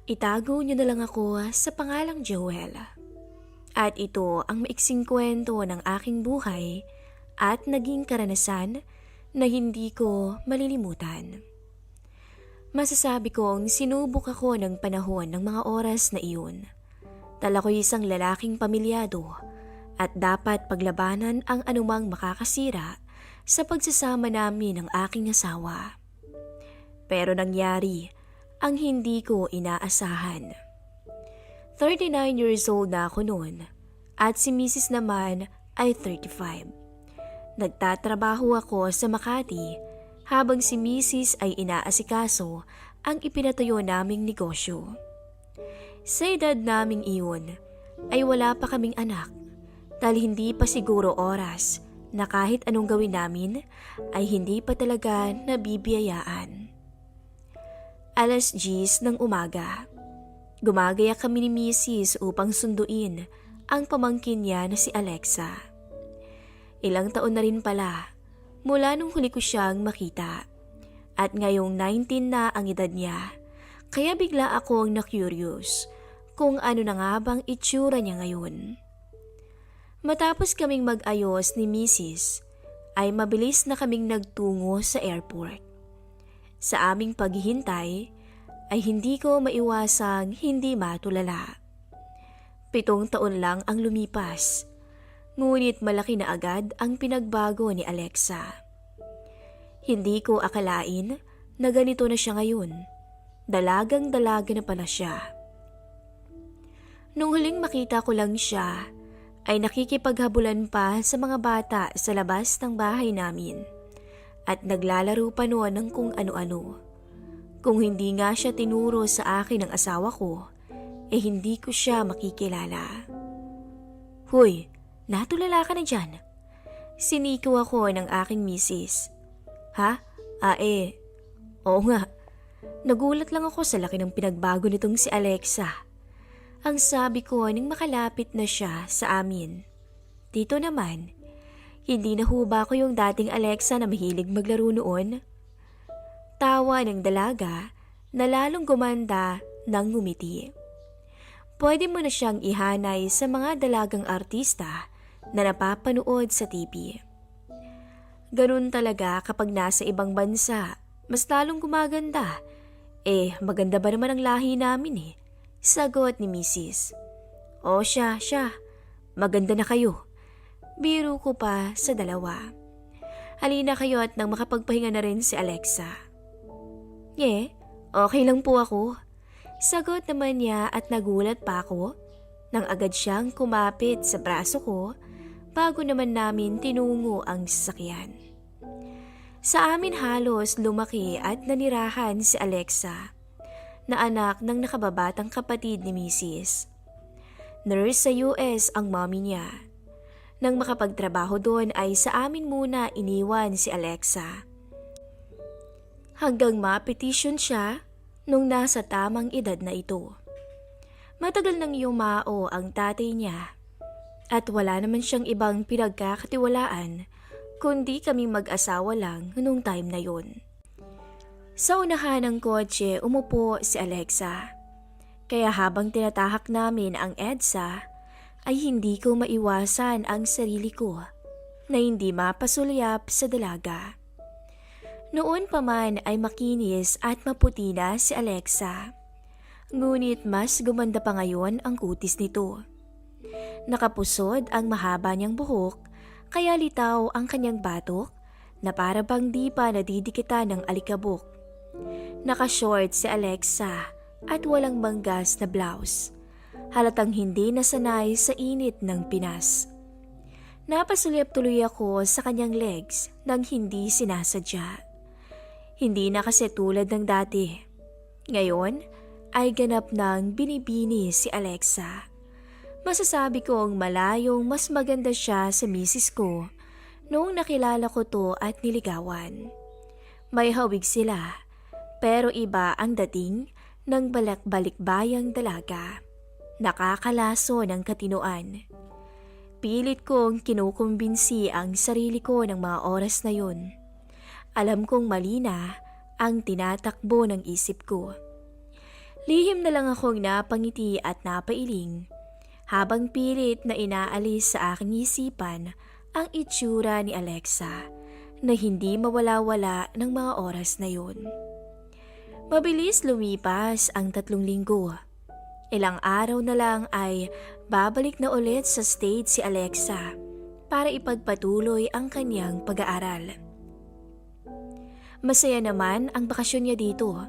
Itago niyo na lang ako sa pangalang Joel. At ito ang maiksing kwento ng aking buhay at naging karanasan na hindi ko malilimutan. Masasabi kong sinubok ako ng panahon ng mga oras na iyon. Dala ko isang lalaking pamilyado at dapat paglabanan ang anumang makakasira sa pagsasama namin ng aking asawa. Pero nangyari ang hindi ko inaasahan. 39 years old na ako noon at si Mrs. naman ay 35. Nagtatrabaho ako sa Makati habang si Mrs. ay inaasikaso ang ipinatayo naming negosyo. Sa edad naming iyon ay wala pa kaming anak dahil hindi pa siguro oras na kahit anong gawin namin ay hindi pa talaga nabibiyayaan. 10:00 ng umaga. Gumagaya kami ni Mrs. upang sunduin ang pamangkin niya na si Alexa. Ilang taon na rin pala mula nung huli ko siyang makita. At ngayong 19 na ang edad niya, kaya bigla akong na-curious kung ano na nga bang itsura niya ngayon. Matapos kaming mag-ayos ni Mrs., ay mabilis na kaming nagtungo sa airport. Sa aming paghihintay ay hindi ko maiwasang hindi matulala. 7 taon lang ang lumipas, ngunit malaki na agad ang pinagbago ni Alexa. Hindi ko akalain na ganito na siya ngayon. Dalagang-dalaga na pala siya. Nung huling makita ko lang siya, ay nakikipaghabulan pa sa mga bata sa labas ng bahay namin at naglalaro pa noon ng kung ano-ano. Kung hindi nga siya tinuro sa akin ng asawa ko, hindi ko siya makikilala. "Hoy, natulala ka na dyan." Siniko ako ng aking misis. "Ha? Oo nga. Nagulat lang ako sa laki ng pinagbago nitong si Alexa." Ang sabi ko nang makalapit na siya sa amin. Dito naman, hindi na ho ba ko yung dating Alexa na mahilig maglaro noon? Tawa ng dalaga na lalong gumanda ng ngumiti. Pwede mo na siyang ihanay sa mga dalagang artista na napapanood sa TV. Ganun talaga kapag nasa ibang bansa, mas lalong gumaganda. Maganda ba naman ang lahi namin Sagot ni Mrs. "O siya, maganda na kayo." Biro ko pa sa dalawa. "Halina kayo at nang makapagpahinga na rin si Alexa." Okay lang po ako." Sagot naman niya at nagulat pa ako nang agad siyang kumapit sa braso ko bago naman namin tinungo ang sasakyan. Sa amin halos lumaki at nanirahan si Alexa, na anak ng nakababatang kapatid ni Mrs. Nurse sa US ang mommy niya. Nang makapagtrabaho doon ay sa amin muna iniwan si Alexa. Hanggang ma-petition siya nung nasa tamang edad na ito. Matagal nang yumao ang tatay niya at wala naman siyang ibang pinagkakatiwalaan kundi kaming mag-asawa lang nung time na yun. Sa unahan ng kotse umupo si Alexa. Kaya habang tinatahak namin ang EDSA, ay hindi ko maiwasan ang sarili ko na hindi mapasulyap sa dalaga. Noon pa man ay makinis at maputi na si Alexa. Ngunit mas gumanda pa ngayon ang kutis nito. Nakapusod ang mahaba niyang buhok, kaya litaw ang kanyang batok na para bang di pa nadidikitan ng alikabok. Naka-short si Alexa at walang banggas na blouse. Halatang hindi nasanay sa init ng Pinas. Napasulyap tuloy ako sa kanyang legs nang hindi sinasadya. Hindi na kasi tulad ng dati. Ngayon ay ganap nang binibini si Alexa. Masasabi kong malayong mas maganda siya sa misis ko noong nakilala ko to at niligawan. May hawig sila, pero iba ang dating ng balikbayang dalaga. Nakakalaso ng katinoan. Pilit kong kinukumbinsi ang sarili ko ng mga oras na yun. Alam kong mali na ang tinatakbo ng isip ko. Lihim na lang akong napangiti at napailing habang pilit na inaalis sa aking isipan ang itsura ni Alexa na hindi mawala-wala ng mga oras na yun. Mabilis lumipas ang 3 linggo. Ilang araw na lang ay babalik na ulit sa States si Alexa para ipagpatuloy ang kanyang pag-aaral. Masaya naman ang bakasyon niya dito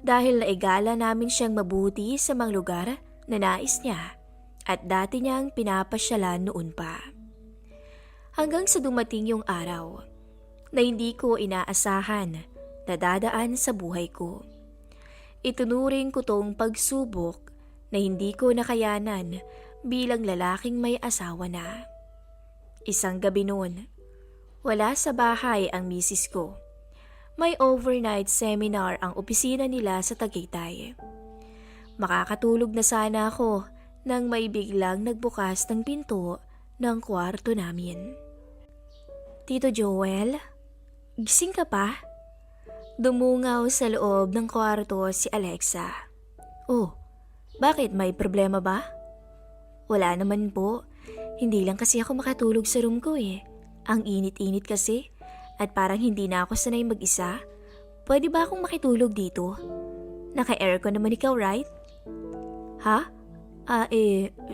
dahil naigala namin siyang mabuti sa mga lugar na nais niya at dati niyang pinapasyalan noon pa. Hanggang sa dumating yung araw na hindi ko inaasahan na dadaan sa buhay ko. Itunuring ko tong pagsubok na hindi ko nakayanan bilang lalaking may asawa na. Isang gabi noon, wala sa bahay ang misis ko. May overnight seminar ang opisina nila sa Tagaytay. Makakatulog na sana ako nang may biglang nagbukas ng pinto ng kwarto namin. Tito Joel, gising ka pa? Dumungaw sa loob ng kwarto si Alexa. Oh, bakit, may problema ba? Wala naman po, hindi lang kasi ako makatulog sa room ko eh. Ang init-init kasi. At parang hindi na ako sanay mag-isa. Pwede ba akong makitulog dito? Naka-aircon naman ikaw, right? Ha?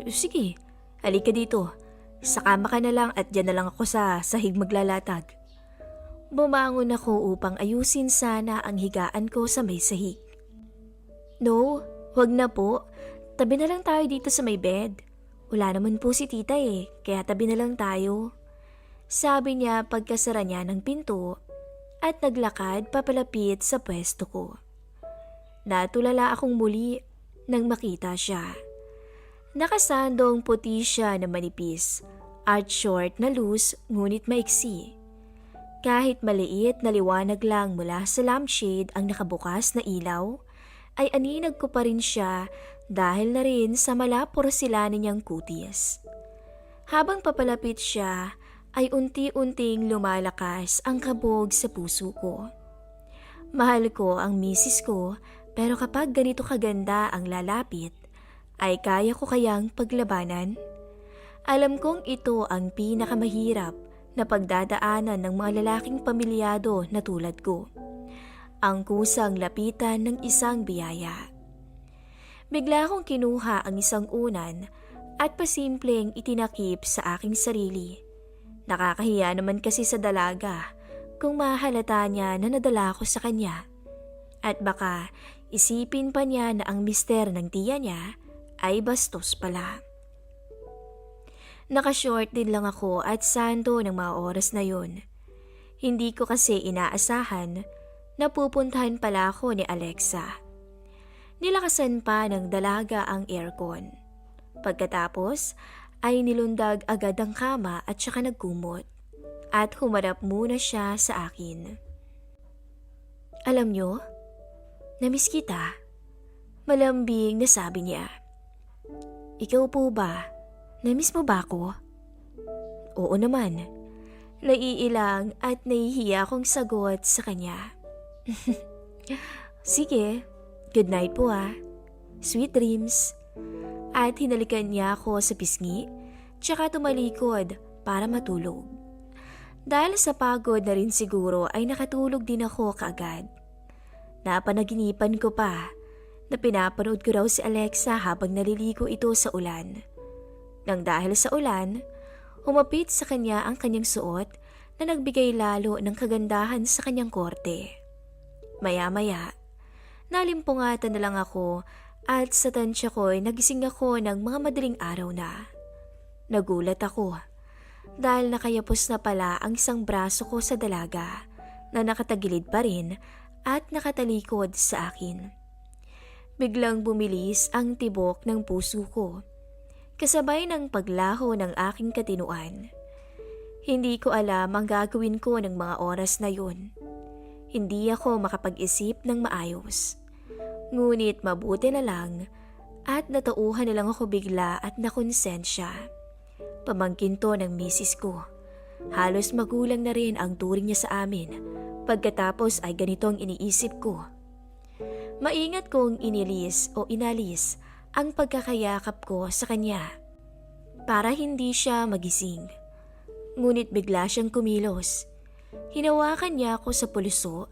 Sige. Halika dito. Sa kama ka na lang at dyan na lang ako sa sahig maglalatag. Bumangon ako upang ayusin sana ang higaan ko sa may sahig. No, wag na po. Tabi na lang tayo dito sa may bed. Wala naman po si tita eh, kaya tabi na lang tayo. Sabi niya pagkasara niya ng pinto at naglakad papalapit sa pwesto ko. Natulala akong muli nang makita siya. Nakasandong puti siya na manipis at short na loose ngunit maiksi. Kahit maliit na liwanag lang mula sa lampshade ang nakabukas na ilaw, ay aninag ko pa rin siya dahil na rin sa malaporsilanin niyang kutis. Habang papalapit siya, ay unti-unting lumalakas ang kabog sa puso ko. Mahal ko ang misis ko pero kapag ganito kaganda ang lalapit, ay kaya ko kayang paglabanan? Alam kong ito ang pinakamahirap na pagdadaanan ng mga lalaking pamilyado na tulad ko. Ang kusang lapitan ng isang biyaya. Bigla akong kinuha ang isang unan at pasimpleng itinakip sa aking sarili. Nakakahiya naman kasi sa dalaga kung mahalata niya na nadala ko sa kanya. At baka isipin pa niya na ang mister ng tiya niya ay bastos pala. Nakashort din lang ako at sando ng mga oras na yun. Hindi ko kasi inaasahan na pupuntahan pala ako ni Alexa. Nilakasan pa ng dalaga ang aircon. Pagkatapos ay nilundag agad ang kama at saka nagkumot at humarap muna siya sa akin. Alam nyo, namiss kita. Malambing na sabi niya. Ikaw po ba? Namiss mo ba ako? Oo naman. Naiilang at nahihiya akong sagot sa kanya. Sige, good night po ah. Sweet dreams. At hinalikan niya ako sa pisngi, tsaka tumalikod para matulog. Dahil sa pagod na rin siguro ay nakatulog din ako kaagad. Napanaginipan ko pa na pinapanood ko raw si Alexa habang naliligo ito sa ulan. Nang dahil sa ulan, humapit sa kanya ang kanyang suot na nagbigay lalo ng kagandahan sa kanyang korte. Maya-maya, nalimpungatan na lang ako at sa tansya ko'y nagising ako ng mga madaling araw na. Nagulat ako dahil nakayapos na pala ang isang braso ko sa dalaga na nakatagilid pa rin at nakatalikod sa akin. Biglang bumilis ang tibok ng puso ko, kasabay ng paglaho ng aking katinuan. Hindi ko alam ang gagawin ko ng mga oras na yun. Hindi ako makapag-isip ng maayos. Ngunit mabuti na lang at natauhan na lang ako bigla at nakonsensya. Pamangkin to ng misis ko. Halos magulang na rin ang turing niya sa amin. Pagkatapos ay ganito ang iniisip ko. Maingat kong inalis ang pagkakayakap ko sa kanya para hindi siya magising. Ngunit bigla siyang kumilos. Hinawakan niya ako sa pulso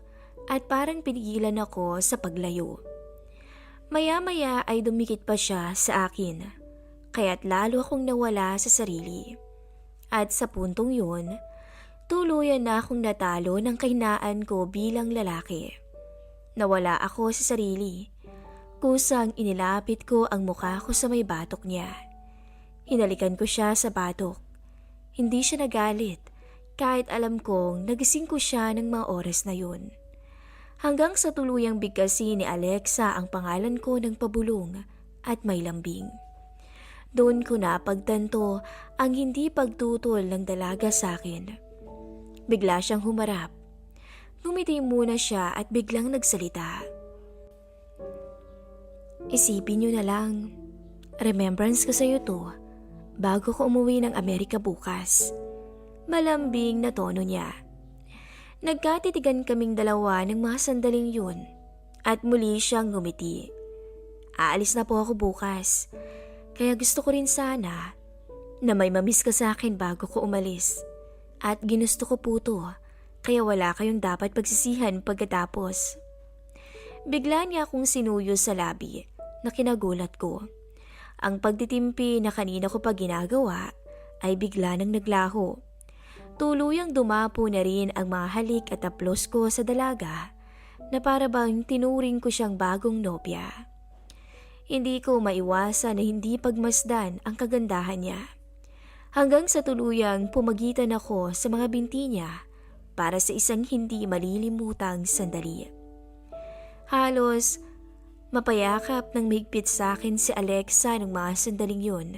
at parang pinigilan ako sa paglayo. Maya-maya ay dumikit pa siya sa akin, kaya't lalo akong nawala sa sarili. At sa puntong yun, tuluyan na akong natalo ng kahinaan ko bilang lalaki. Nawala ako sa sarili. Kusang inilapit ko ang mukha ko sa may batok niya. Hinalikan ko siya sa batok. Hindi siya nagalit kahit alam kong nagising ko siya ng mga oras na yun. Hanggang sa tuluyang bigkasin ni Alexa ang pangalan ko ng pabulong at may lambing. Doon ko napagtanto ang hindi pagtutol ng dalaga sa akin. Bigla siyang humarap. Ngumiti muna siya at biglang nagsalita. Isipin niyo na lang, remembrance ko sa iyo to bago ko umuwi ng Amerika bukas. Malambing na tono niya. Nagkatitigan kaming dalawa ng mga sandaling yun at muli siyang ngumiti. Aalis na po ako bukas, kaya gusto ko rin sana na may mamiss ka sa akin bago ko umalis. At ginusto ko po to, kaya wala kayong dapat pagsisihan pagkatapos. Bigla niya akong sinuyo sa labi na kinagulat ko. Ang pagtitimpi na kanina ko pa ginagawa ay bigla nang naglaho. Tuluyang dumapo na rin ang mga halik at aplos ko sa dalaga na para bang tinuring ko siyang bagong nobya. Hindi ko maiwasan na hindi pagmasdan ang kagandahan niya. Hanggang sa tuluyang pumagitan ako sa mga binti niya para sa isang hindi malilimutang sandali. Halos mapayakap ng mahigpit sa akin si Alexa ng mga sandaling yun.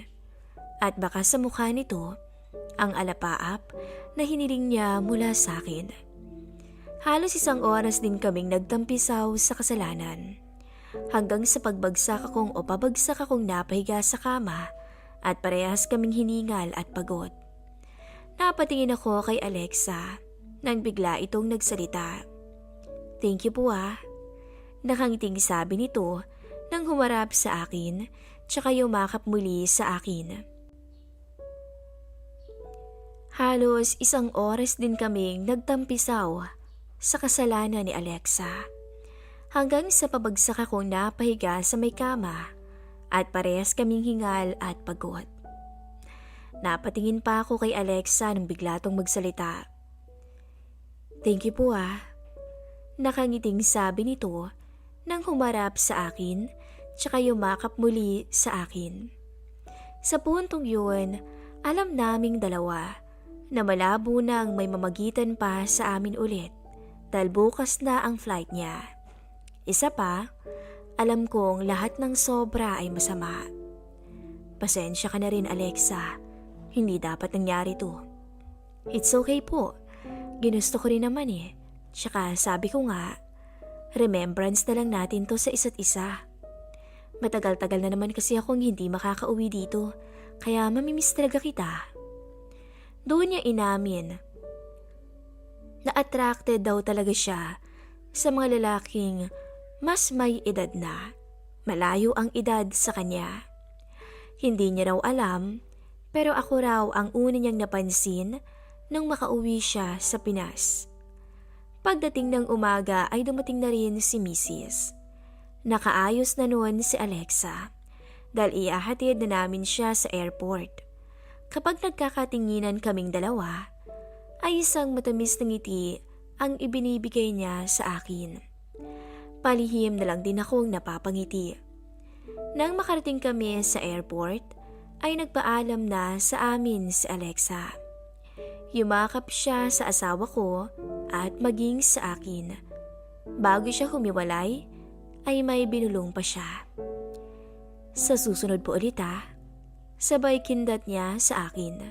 At baka sa mukha nito ang alapaap na hiniling niya mula sa akin. Halos 1 oras din kaming nagtampisaw sa kasalanan. Hanggang sa pagbagsak akong o pabagsak akong napahiga sa kama at parehas kaming hiningal at pagod. Napatingin ako kay Alexa nang bigla itong nagsalita. Thank you po ah. Nakangiting sabi nito nang humarap sa akin tsaka yumakap muli sa akin. Halos 1 oras din kaming nagtampisaw sa kasalanan ni Alexa. Hanggang sa pabagsak akong napahiga sa may kama at parehas kaming hingal at pagod. Napatingin pa ako kay Alexa nang bigla tong magsalita. Thank you po ah. Nakangiting sabi nito nang humarap sa akin tsaka yumakap muli sa akin. Sa puntong yun, alam naming dalawa na malabo nang may mamagitan pa sa amin ulit dahil bukas na ang flight niya. Isa pa, alam kong lahat ng sobra ay masama. Pasensya ka na rin Alexa, hindi dapat nangyari to. It's okay po, ginusto ko rin naman eh. Tsaka sabi ko nga, remembrance na lang natin to sa isa't isa. Matagal-tagal na naman kasi akong hindi makakauwi dito, kaya mamimiss talaga kita. Doon niya inamin na attracted daw talaga siya sa mga lalaking mas may edad na, malayo ang edad sa kanya. Hindi niya raw alam, pero ako raw ang una niyang napansin nang makauwi siya sa Pinas. Pagdating ng umaga ay dumating na rin si Mrs. Nakaayos na noon si Alexa dahil iahatid na namin siya sa airport. Kapag nagkakatinginan kaming dalawa, ay isang matamis na ngiti ang ibinibigay niya sa akin. Palihim na lang din akong napapangiti. Nang makarating kami sa airport, ay nagpaalam na sa amin si Alexa. Yumakap siya sa asawa ko at maging sa akin. Bago siya humiwalay, ay may binulong pa siya. Sa susunod po ulit sabay kindat niya sa akin.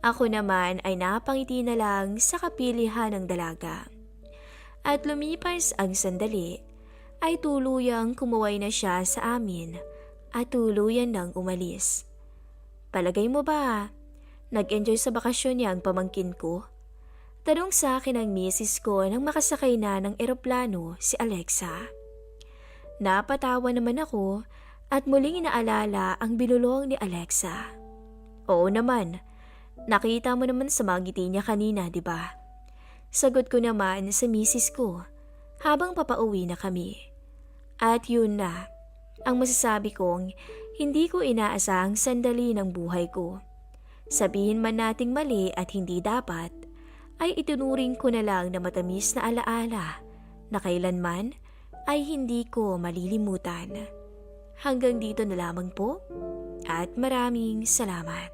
Ako naman ay napangiti na lang sa kapilihan ng dalaga. At lumipas ang sandali, ay tuluyang kumuway na siya sa amin at tuluyan nang umalis. Palagay mo ba, nag-enjoy sa bakasyon niya ang pamangkin ko? Tanong sa akin ang misis ko nang makasakay na ng eroplano si Alexa. Napatawa naman ako at muling inaalala ang binulong ni Alexa. Oo naman, nakita mo naman sa mga ngiti niya kanina, di ba? Sagot ko naman sa misis ko habang papauwi na kami. At yun na, ang masasabi kong hindi ko inaasahang sandali ng buhay ko. Sabihin man nating mali at hindi dapat, ay itunuring ko na lang na matamis na alaala na kailanman ay hindi ko malilimutan. Hanggang dito na lamang po at maraming salamat.